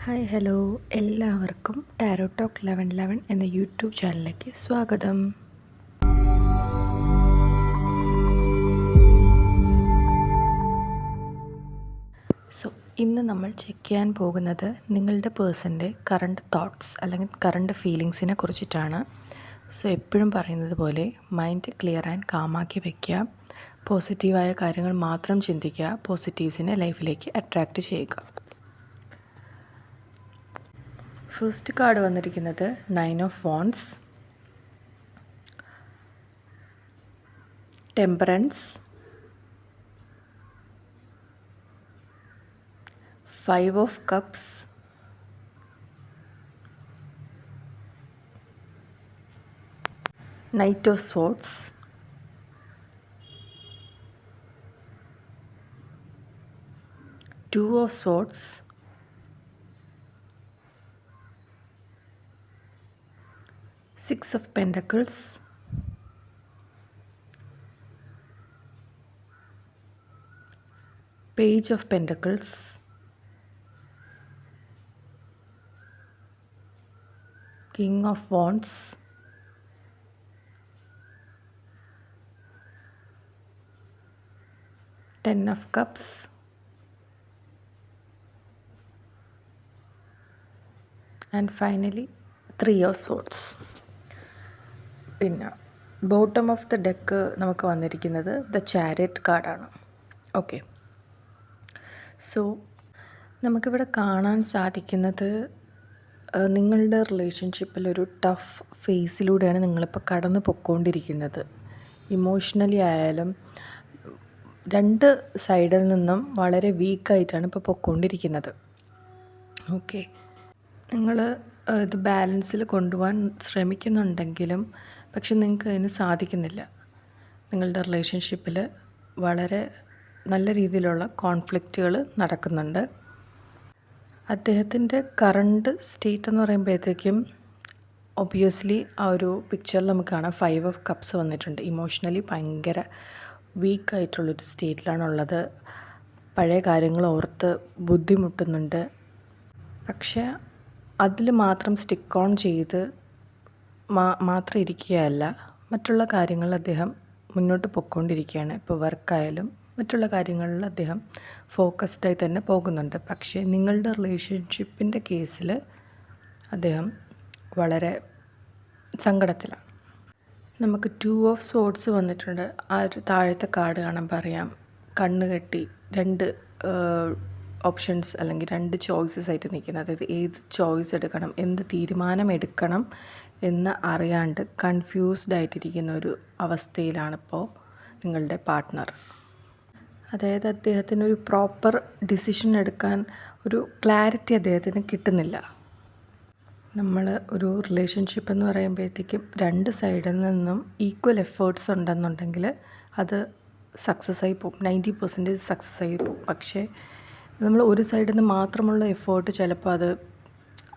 Hi hello എല്ലാവർക്കും tarot talk 1111 എന്ന YouTube ചാനലിലേക്ക് സ്വാഗതം. ഇന്ന് നമ്മൾ ചെക്ക് ചെയ്യാൻ പോകുന്നത് നിങ്ങളുടെ പേഴ്സൻ്റെ കറണ്ട് തോട്ട്സ് അല്ലെങ്കിൽ കറണ്ട് ഫീലിങ്സിനെ കുറിച്ചിട്ടാണ്. എപ്പോഴും പറയുന്നത് പോലെ മൈൻഡ് ക്ലിയർ ആൻഡ് കാമാക്കി വയ്ക്കുക, പോസിറ്റീവായ കാര്യങ്ങൾ മാത്രം ചിന്തിക്കുക, പോസിറ്റീവ്സിനെ ലൈഫിലേക്ക് അട്രാക്റ്റ് ചെയ്യുക. ഫസ്റ്റ് കാർഡ് വന്നിരിക്കുന്നത് 9 of wands, temperance, 5 of cups, knight of swords, two of swords, Six of Pentacles, Page of Pentacles, King of Wands, Ten of Cups, and finally 3 of Swords. പിന്നെ bottom of the deck നമുക്ക് വന്നിരിക്കുന്നത് the chariot കാർഡാണ്. Okay, നമുക്കിവിടെ കാണാൻ സാധിക്കുന്നത് നിങ്ങളുടെ റിലേഷൻഷിപ്പിലൊരു tough ഫേസിലൂടെയാണ് നിങ്ങളിപ്പോൾ കടന്നു പൊയ്ക്കൊണ്ടിരിക്കുന്നത്. ഇമോഷണലി ആയാലും രണ്ട് സൈഡിൽ നിന്നും വളരെ വീക്കായിട്ടാണ് ഇപ്പോൾ പൊയ്ക്കൊണ്ടിരിക്കുന്നത്. ഓക്കെ, നിങ്ങൾ ഇത് ബാലൻസിൽ കൊണ്ടുപോകാൻ ശ്രമിക്കുന്നുണ്ടെങ്കിലും പക്ഷെ നിങ്ങൾക്ക് അതിന് സാധിക്കുന്നില്ല. നിങ്ങളുടെ റിലേഷൻഷിപ്പിൽ വളരെ നല്ല രീതിയിലുള്ള കോൺഫ്ലിക്റ്റുകൾ നടക്കുന്നുണ്ട്. അദ്ദേഹത്തിൻ്റെ കറണ്ട് സ്റ്റേറ്റ് എന്ന് പറയുമ്പോഴത്തേക്കും ഒബ്വിയസ്ലി ആ ഒരു പിക്ചറിൽ നമുക്ക് കാണാം 5 ഓഫ് കപ്സ് വന്നിട്ടുണ്ട്. ഇമോഷണലി ഭയങ്കര വീക്കായിട്ടുള്ളൊരു സ്റ്റേറ്റിലാണുള്ളത്. പഴയ കാര്യങ്ങൾ ഓർത്ത് ബുദ്ധിമുട്ടുന്നുണ്ട്. പക്ഷേ അതിൽ മാത്രം സ്റ്റിക്ക് ഓൺ ചെയ്ത് മാത്രം ഇരിക്കുകയല്ല, മറ്റുള്ള കാര്യങ്ങളിൽ അദ്ദേഹം മുന്നോട്ട് പൊയ്ക്കൊണ്ടിരിക്കുകയാണ്. ഇപ്പോൾ വർക്കായാലും മറ്റുള്ള കാര്യങ്ങളിൽ അദ്ദേഹം ഫോക്കസ്ഡായി തന്നെ പോകുന്നുണ്ട്. പക്ഷേ നിങ്ങളുടെ റിലേഷൻഷിപ്പിൻ്റെ കേസിൽ അദ്ദേഹം വളരെ സങ്കടത്തിലാണ്. നമുക്ക് 2 ഓഫ് സ്വോർഡ്സ് വന്നിട്ടുണ്ട്. ആ ഒരു താഴത്തെ കാർഡ് കാണാൻ പറയാം, കണ്ണ് കെട്ടി രണ്ട് ഓപ്ഷൻസ് അല്ലെങ്കിൽ രണ്ട് ചോയ്സസ് ആയിട്ട് നിൽക്കുന്നത്. അതായത് ഏത് ചോയ്സ് എടുക്കണം, എന്ത് തീരുമാനം എടുക്കണം എന്ന് അറിയാണ്ട് കൺഫ്യൂസ്ഡ് ആയിട്ടിരിക്കുന്ന ഒരു അവസ്ഥയിലാണിപ്പോൾ നിങ്ങളുടെ പാർട്ട്ണർ. അതായത് അദ്ദേഹത്തിനൊരു പ്രോപ്പർ ഡിസിഷൻ എടുക്കാൻ ഒരു ക്ലാരിറ്റി അദ്ദേഹത്തിന് കിട്ടുന്നില്ല. നമ്മൾ ഒരു റിലേഷൻഷിപ്പ് എന്ന് പറയുമ്പോഴത്തേക്കും രണ്ട് സൈഡിൽ നിന്നും ഈക്വൽ എഫേർട്സ് ഉണ്ടെന്നുണ്ടെങ്കിൽ അത് സക്സസ്സായി പോകും, 90% സക്സസ്സായി പോകും. പക്ഷേ നമ്മൾ ഒരു സൈഡിൽ നിന്ന് മാത്രമുള്ള എഫേർട്ട് ചിലപ്പോൾ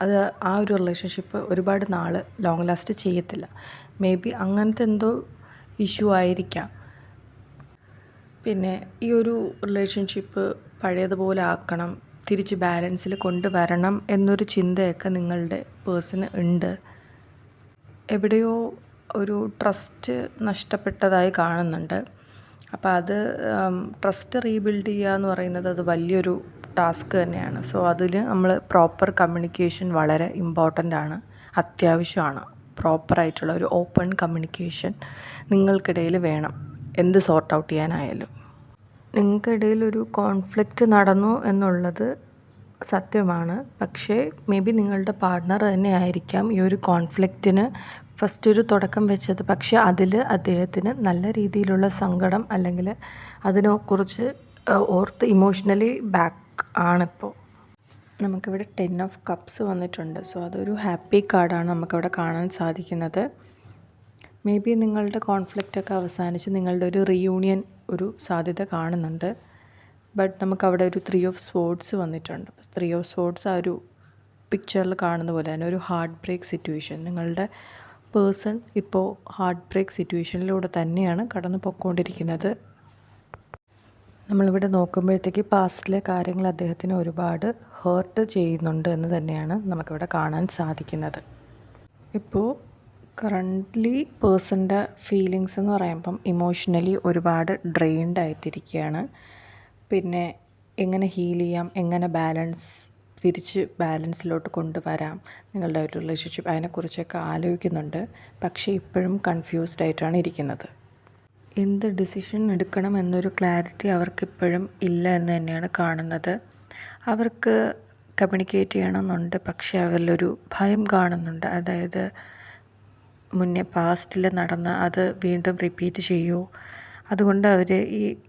അത് ആ ഒരു റിലേഷൻഷിപ്പ് ഒരുപാട് നാൾ ലോങ് ലാസ്റ്റ് ചെയ്യത്തില്ല. മേ ബി അങ്ങനത്തെ എന്തോ ഇഷ്യൂ ആയിരിക്കാം. പിന്നെ ഈ ഒരു റിലേഷൻഷിപ്പ് പഴയതുപോലെ ആക്കണം, തിരിച്ച് ബാലൻസിൽ കൊണ്ടുവരണം എന്നൊരു ചിന്തയൊക്കെ നിങ്ങളുടെ പേഴ്സണ് ഉണ്ട്. എവിടെയോ ഒരു ട്രസ്റ്റ് നഷ്ടപ്പെട്ടതായി കാണുന്നുണ്ട്. അപ്പോൾ അത് ട്രസ്റ്റ് റീബിൽഡ് ചെയ്യുക എന്ന് പറയുന്നത് അത് വലിയൊരു ടാസ്ക് തന്നെയാണ്. അതിൽ നമ്മൾ പ്രോപ്പർ കമ്മ്യൂണിക്കേഷൻ വളരെ ഇമ്പോർട്ടൻ്റ് ആണ്, അത്യാവശ്യമാണ്. പ്രോപ്പറായിട്ടുള്ള ഒരു ഓപ്പൺ കമ്മ്യൂണിക്കേഷൻ നിങ്ങൾക്കിടയിൽ വേണം, എന്ത് സോർട്ട് ഔട്ട് ചെയ്യാനായാലും. നിങ്ങൾക്കിടയിൽ ഒരു കോൺഫ്ലിക്റ്റ് നടന്നു എന്നുള്ളത് സത്യമാണ്. പക്ഷേ മേ ബി നിങ്ങളുടെ പാർട്ട്ണർ തന്നെ ആയിരിക്കാം ഈ ഒരു കോൺഫ്ലിക്റ്റിന് ഫസ്റ്റ് ഒരു തുടക്കം വെച്ചത്. പക്ഷേ അതിൽ അദ്ദേഹത്തിന് നല്ല രീതിയിലുള്ള സങ്കടം അല്ലെങ്കിൽ അതിനെക്കുറിച്ച് ഓർത്ത് ഇമോഷണലി ബാക്ക് ആണിപ്പോൾ. നമുക്കിവിടെ 10 ഓഫ് കപ്സ് വന്നിട്ടുണ്ട്. അതൊരു ഹാപ്പി കാർഡാണ് നമുക്കവിടെ കാണാൻ സാധിക്കുന്നത്. മേ ബി നിങ്ങളുടെ കോൺഫ്ലിക്റ്റൊക്കെ അവസാനിച്ച് നിങ്ങളുടെ ഒരു റീയൂണിയൻ ഒരു സാധ്യത കാണുന്നുണ്ട്. ബട്ട് നമുക്കവിടെ ഒരു 3 ഓഫ് സ്വോർഡ്സ് വന്നിട്ടുണ്ട്. 3 ഓഫ് സ്വോർഡ്സ് ആ ഒരു പിക്ചറിൽ കാണുന്ന പോലെ തന്നെ ഒരു ഹാർട്ട് ബ്രേക്ക് സിറ്റുവേഷൻ. നിങ്ങളുടെ പേഴ്സൺ ഇപ്പോൾ ഹാർട്ട് ബ്രേക്ക് സിറ്റുവേഷനിലൂടെ തന്നെയാണ് കടന്നു പോയിക്കൊണ്ടിരിക്കുന്നത്. നമ്മളിവിടെ നോക്കുമ്പോഴത്തേക്ക് പാസ്റ്റിലെ കാര്യങ്ങൾ അദ്ദേഹത്തിന് ഒരുപാട് ഹേർട്ട് ചെയ്യുന്നുണ്ട് എന്ന് തന്നെയാണ് നമുക്കിവിടെ കാണാൻ സാധിക്കുന്നത്. ഇപ്പോൾ കറൻ്റ്ലി പേഴ്സൻ്റെ ഫീലിങ്സ് എന്ന് പറയുമ്പം ഇമോഷണലി ഒരുപാട് ഡ്രെയിൻഡ് ആയിട്ടിരിക്കുകയാണ്. പിന്നെ എങ്ങനെ ഹീൽ ചെയ്യാം, എങ്ങനെ തിരിച്ച് ബാലൻസിലോട്ട് കൊണ്ടുവരാം നിങ്ങളുടെ ഒരു റിലേഷൻഷിപ്പ്, അതിനെക്കുറിച്ചൊക്കെ ആലോചിക്കുന്നുണ്ട്. പക്ഷേ ഇപ്പോഴും കൺഫ്യൂസ്ഡ് ആയിട്ടാണ് ഇരിക്കുന്നത്. എന്ത് ഡിസിഷൻ എടുക്കണം എന്നൊരു ക്ലാരിറ്റി അവർക്കിപ്പോഴും ഇല്ല എന്ന് തന്നെയാണ് കാണുന്നത്. അവർക്ക് കമ്മ്യൂണിക്കേറ്റ് ചെയ്യണമെന്നുണ്ട്, പക്ഷേ അവരിലൊരു ഭയം കാണുന്നുണ്ട്. അതായത് മുന്നേ പാസ്റ്റിൽ നടന്ന അത് വീണ്ടും റിപ്പീറ്റ് ചെയ്യുമോ, അതുകൊണ്ട് അവർ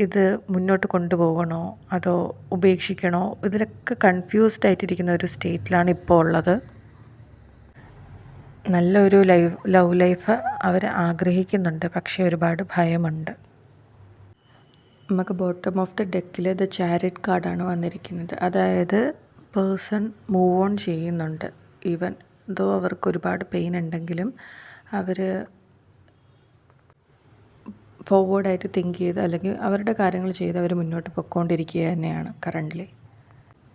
ഇത് മുന്നോട്ട് കൊണ്ടുപോകണോ അതോ ഉപേക്ഷിക്കണോ, ഇതിലൊക്കെ കൺഫ്യൂസ്ഡ് ആയിട്ടിരിക്കുന്ന ഒരു സ്റ്റേറ്റിലാണ് ഇപ്പോൾ ഉള്ളത്. നല്ലൊരു ലവ് ലൈഫ് അവർ ആഗ്രഹിക്കുന്നുണ്ട്, പക്ഷേ ഒരുപാട് ഭയമുണ്ട്. നമുക്ക് ബോട്ടം ഓഫ് ദ ഡെക്കിൽ ദ ചാരിറ്റ് കാർഡാണ് വന്നിരിക്കുന്നത്. അതായത് പേഴ്സൺ മൂവ് ഓൺ ചെയ്യുന്നുണ്ട്. ഈവൻ ദോ അവർക്ക് ഒരുപാട് പെയിൻ ഉണ്ടെങ്കിലും അവർ ഫോർവേഡായിട്ട് തിങ്ക് ചെയ്ത് അല്ലെങ്കിൽ അവരുടെ കാര്യങ്ങൾ ചെയ്ത് അവർ മുന്നോട്ട് പൊയ്ക്കൊണ്ടിരിക്കുക തന്നെയാണ് കറൻ്റ്ലി.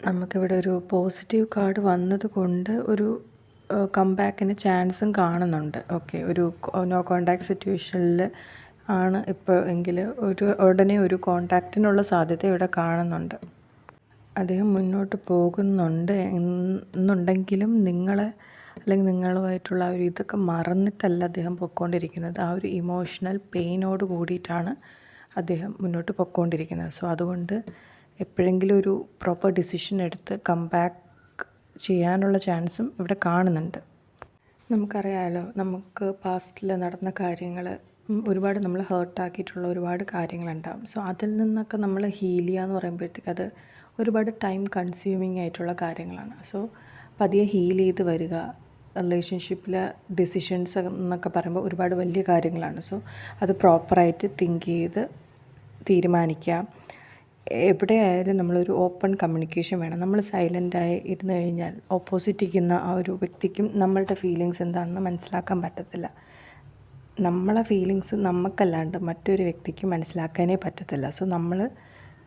നമുക്കിവിടെ ഒരു പോസിറ്റീവ് കാർഡ് വന്നതുകൊണ്ട് ഒരു കംബാക്കിന് ചാൻസും കാണുന്നുണ്ട്. ഓക്കെ, ഒരു നോ കോണ്ടാക്ട് സിറ്റുവേഷനിൽ ആണ് ഇപ്പോൾ എങ്കിൽ ഉടനെ ഒരു കോണ്ടാക്റ്റിനുള്ള സാധ്യത ഇവിടെ കാണുന്നുണ്ട്. അദ്ദേഹം മുന്നോട്ട് പോകുന്നുണ്ട് എന്നുണ്ടെങ്കിലും നിങ്ങളെ അല്ലെങ്കിൽ നിങ്ങളുമായിട്ടുള്ള ഒരു ഇതൊക്കെ മറന്നിട്ടല്ല അദ്ദേഹം പൊയ്ക്കൊണ്ടിരിക്കുന്നത്. ആ ഒരു ഇമോഷണൽ പെയിനോട് കൂടിയിട്ടാണ് അദ്ദേഹം മുന്നോട്ട് പൊയ്ക്കൊണ്ടിരിക്കുന്നത്. സോ അതുകൊണ്ട് എപ്പോഴെങ്കിലും ഒരു പ്രോപ്പർ ഡിസിഷൻ എടുത്ത് കംബാക്ക് ചെയ്യാനുള്ള ചാൻസും ഇവിടെ കാണുന്നുണ്ട്. നമുക്കറിയാമല്ലോ, നമുക്ക് പാസ്റ്റിൽ നടന്ന കാര്യങ്ങൾ ഒരുപാട് നമ്മൾ ഹേർട്ടാക്കിയിട്ടുള്ള ഒരുപാട് കാര്യങ്ങളുണ്ടാകും. സോ അതിൽ നിന്നൊക്കെ നമ്മൾ ഹീൽ ചെയ്യുക എന്ന് പറയുമ്പോഴത്തേക്ക് അത് ഒരുപാട് ടൈം കൺസ്യൂമിങ് ആയിട്ടുള്ള കാര്യങ്ങളാണ്. സോ പതിയെ ഹീൽ ചെയ്ത് വരിക. റിലേഷൻഷിപ്പിലെ ഡിസിഷൻസ് എന്നൊക്കെ പറയുമ്പോൾ ഒരുപാട് വലിയ കാര്യങ്ങളാണ്. സോ അത് പ്രോപ്പറായിട്ട് തിങ്ക് ചെയ്ത് തീരുമാനിക്കുക. എവിടെയായാലും നമ്മളൊരു ഓപ്പൺ കമ്മ്യൂണിക്കേഷൻ വേണം. നമ്മൾ സൈലൻ്റായി ഇരുന്ന് കഴിഞ്ഞാൽ ഓപ്പോസിറ്റ് ഇരിക്കുന്ന ആ ഒരു വ്യക്തിക്കും നമ്മളുടെ ഫീലിങ്സ് എന്താണെന്ന് മനസ്സിലാക്കാൻ പറ്റത്തില്ല. നമ്മളെ ഫീലിങ്സ് നമുക്കല്ലാണ്ട് മറ്റൊരു വ്യക്തിക്ക് മനസ്സിലാക്കാനേ പറ്റത്തില്ല. സോ നമ്മൾ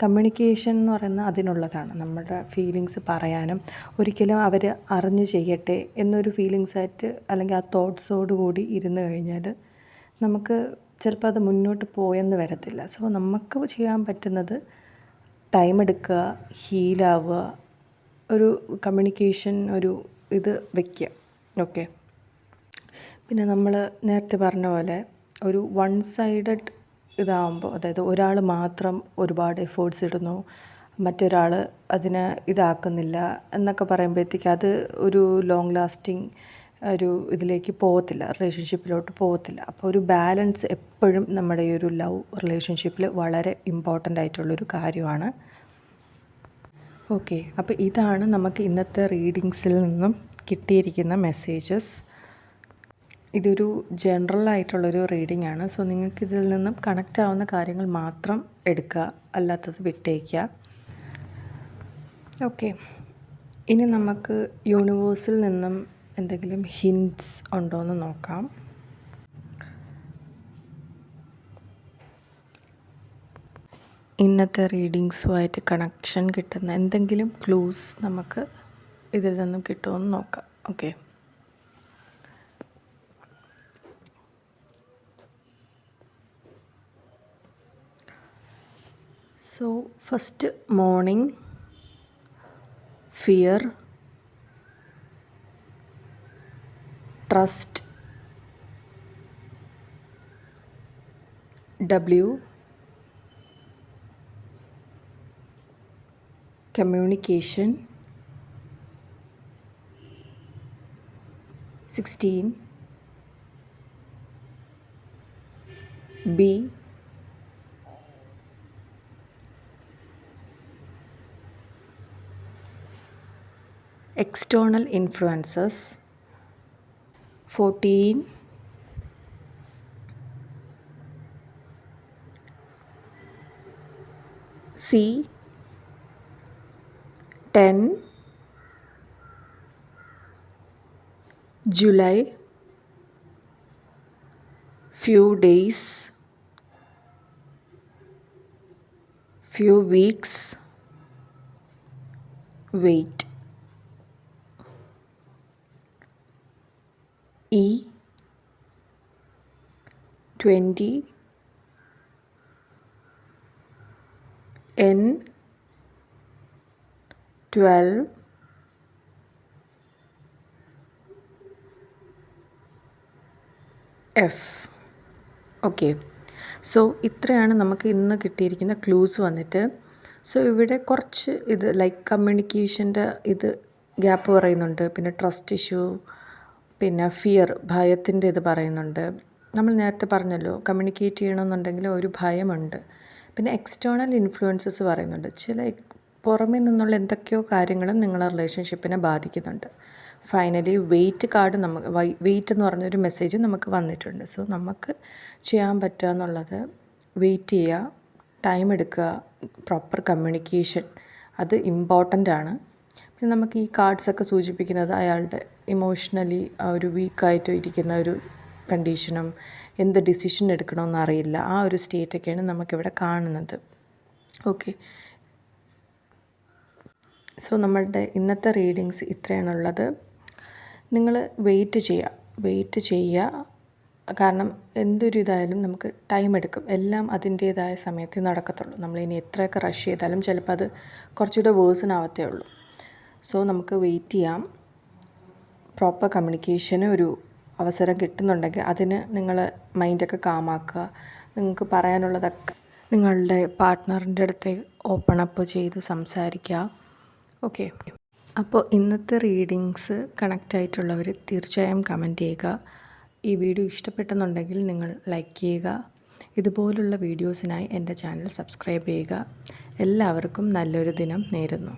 കമ്മ്യൂണിക്കേഷൻ എന്ന് പറയുന്നത് അതിനുള്ളതാണ്. നമ്മുടെ ഫീലിങ്സ് പറയാനും ഒരിക്കലും അവർ അറിഞ്ഞു ചെയ്യട്ടെ എന്നൊരു ഫീലിങ്സായിട്ട് അല്ലെങ്കിൽ ആ തോട്ട്സോട് കൂടി ഇരുന്ന് കഴിഞ്ഞാൽ നമുക്ക് ചിലപ്പോൾ അത് മുന്നോട്ട് പോയെന്ന് വരത്തില്ല. സോ നമുക്ക് ചെയ്യാൻ പറ്റുന്നത് ടൈം എടുക്കുക, ഹീലാവുക, ഒരു കമ്മ്യൂണിക്കേഷൻ ഒരു ഇത് വയ്ക്കുക. ഓക്കെ, പിന്നെ നമ്മൾ നേരത്തെ പറഞ്ഞ പോലെ ഒരു വൺ സൈഡഡ് ഇതാകുമ്പോൾ, അതായത് ഒരാൾ മാത്രം ഒരുപാട് എഫേർട്സ് ഇടുന്നു, മറ്റൊരാൾ അതിനെ ഇതാക്കുന്നില്ല എന്നൊക്കെ പറയുമ്പോഴത്തേക്ക് അത് ഒരു ലോങ് ലാസ്റ്റിംഗ് ഒരു ഇതിലേക്ക് പോകത്തില്ല, റിലേഷൻഷിപ്പിലോട്ട് പോകത്തില്ല. അപ്പോൾ ഒരു ബാലൻസ് എപ്പോഴും നമ്മുടെ ഈ ഒരു ലവ് റിലേഷൻഷിപ്പിൽ വളരെ ഇമ്പോർട്ടൻ്റ് ആയിട്ടുള്ളൊരു കാര്യമാണ്. ഓക്കെ, അപ്പോൾ ഇതാണ് നമുക്ക് ഇന്നത്തെ റീഡിങ്സിൽ നിന്നും കിട്ടിയിരിക്കുന്ന മെസ്സേജസ്. ഇതൊരു ജനറൽ ആയിട്ടുള്ളൊരു റീഡിംഗ് ആണ്. സോ നിങ്ങൾക്കിതിൽ നിന്നും കണക്റ്റ് ആവുന്ന കാര്യങ്ങൾ മാത്രം എടുക്കുക, അല്ലാത്തത് വിട്ടേക്കുക. ഓക്കെ, ഇനി നമുക്ക് യൂണിവേഴ്സിൽ നിന്നും എന്തെങ്കിലും ഹിൻറ്റ്സ് ഉണ്ടോ എന്ന് നോക്കാം. ഇന്നത്തെ റീഡിങ്സുമായിട്ട് കണക്ഷൻ കിട്ടുന്ന എന്തെങ്കിലും ക്ലൂസ് നമുക്ക് ഇതിൽ നിന്നും കിട്ടുമെന്ന് നോക്കാം. Okay, so first morning, fear, trust, W, communication, 16, B, external influences, 14, C, 10, July, few days, few weeks wait. E 20 N 12 F. Okay, so ഇത്രയാണ് നമുക്ക് ഇന്ന് കിട്ടിയിരിക്കുന്ന ക്ലൂസ് വന്നിട്ട്. സോ ഇവിടെ കുറച്ച് ഇത് ലൈക്ക് കമ്മ്യൂണിക്കേഷൻ്റെ ഇത് ഗ്യാപ്പ് പറയുന്നുണ്ട്, പിന്നെ ട്രസ്റ്റ് ഇഷ്യൂ, പിന്നെ ഫിയർ ഭയത്തിൻ്റെ ഇത് പറയുന്നുണ്ട്. നമ്മൾ നേരത്തെ പറഞ്ഞല്ലോ കമ്മ്യൂണിക്കേറ്റ് ചെയ്യണമെന്നുണ്ടെങ്കിൽ ഒരു ഭയമുണ്ട്. പിന്നെ എക്സ്റ്റേണൽ ഇൻഫ്ലുവൻസസ് പറയുന്നുണ്ട്, ചില പുറമേ നിന്നുള്ള എന്തൊക്കെയോ കാര്യങ്ങളും നിങ്ങളുടെ റിലേഷൻഷിപ്പിനെ ബാധിക്കുന്നുണ്ട്. ഫൈനലി വെയിറ്റ് കാർഡ് നമുക്ക് വെയിറ്റ് എന്ന് പറഞ്ഞൊരു മെസ്സേജ് നമുക്ക് വന്നിട്ടുണ്ട്. സോ നമുക്ക് ചെയ്യാൻ പറ്റുക എന്നുള്ളത് വെയിറ്റ് ചെയ്യുക, ടൈം എടുക്കുക, പ്രോപ്പർ കമ്മ്യൂണിക്കേഷൻ അത് ഇമ്പോർട്ടൻ്റ് ആണ്. പിന്നെ നമുക്ക് ഈ കാർഡ്സൊക്കെ സൂചിപ്പിക്കുന്നത് അയാളുടെ ഇമോഷണലി ഒരു വീക്കായിട്ട് ഇരിക്കുന്ന ഒരു കണ്ടീഷനും എന്ത് ഡിസിഷൻ എടുക്കണമെന്ന് അറിയില്ല, ആ ഒരു സ്റ്റേറ്റൊക്കെയാണ് നമുക്കിവിടെ കാണുന്നത്. ഓക്കെ, സോ നമ്മളുടെ ഇന്നത്തെ റീഡിങ്സ് ഇത്രയാണുള്ളത്. നിങ്ങൾ വെയിറ്റ് ചെയ്യുക, കാരണം എന്തൊരു ഇതായാലും നമുക്ക് ടൈം എടുക്കും, എല്ലാം അതിൻ്റേതായ സമയത്ത് നടക്കത്തുള്ളൂ. നമ്മളിനി എത്രയൊക്കെ റഷ് ചെയ്താലും ചിലപ്പോൾ അത് കുറച്ചുകൂടെ വേഴ്സൺ ആവത്തേ ഉള്ളൂ. സോ നമുക്ക് വെയിറ്റ് ചെയ്യാം. പ്രോപ്പർ കമ്മ്യൂണിക്കേഷന് ഒരു അവസരം കിട്ടുന്നുണ്ടെങ്കിൽ അതിന് നിങ്ങൾ മൈൻഡൊക്കെ കാമാക്കുക. നിങ്ങൾക്ക് പറയാനുള്ളതൊക്കെ നിങ്ങളുടെ പാർട്ട്ണറിൻ്റെ അടുത്ത് ഓപ്പൺ അപ്പ് ചെയ്ത് സംസാരിക്കുക. ഓക്കെ, അപ്പോൾ ഇന്നത്തെ റീഡിങ്സ് കണക്റ്റ് ആയിട്ടുള്ളവർ തീർച്ചയായും കമൻറ്റ് ചെയ്യുക. ഈ വീഡിയോ ഇഷ്ടപ്പെട്ടെന്നുണ്ടെങ്കിൽ നിങ്ങൾ ലൈക്ക് ചെയ്യുക. ഇതുപോലുള്ള വീഡിയോസിനായി എൻ്റെ ചാനൽ സബ്സ്ക്രൈബ് ചെയ്യുക. എല്ലാവർക്കും നല്ലൊരു ദിനം നേരുന്നു.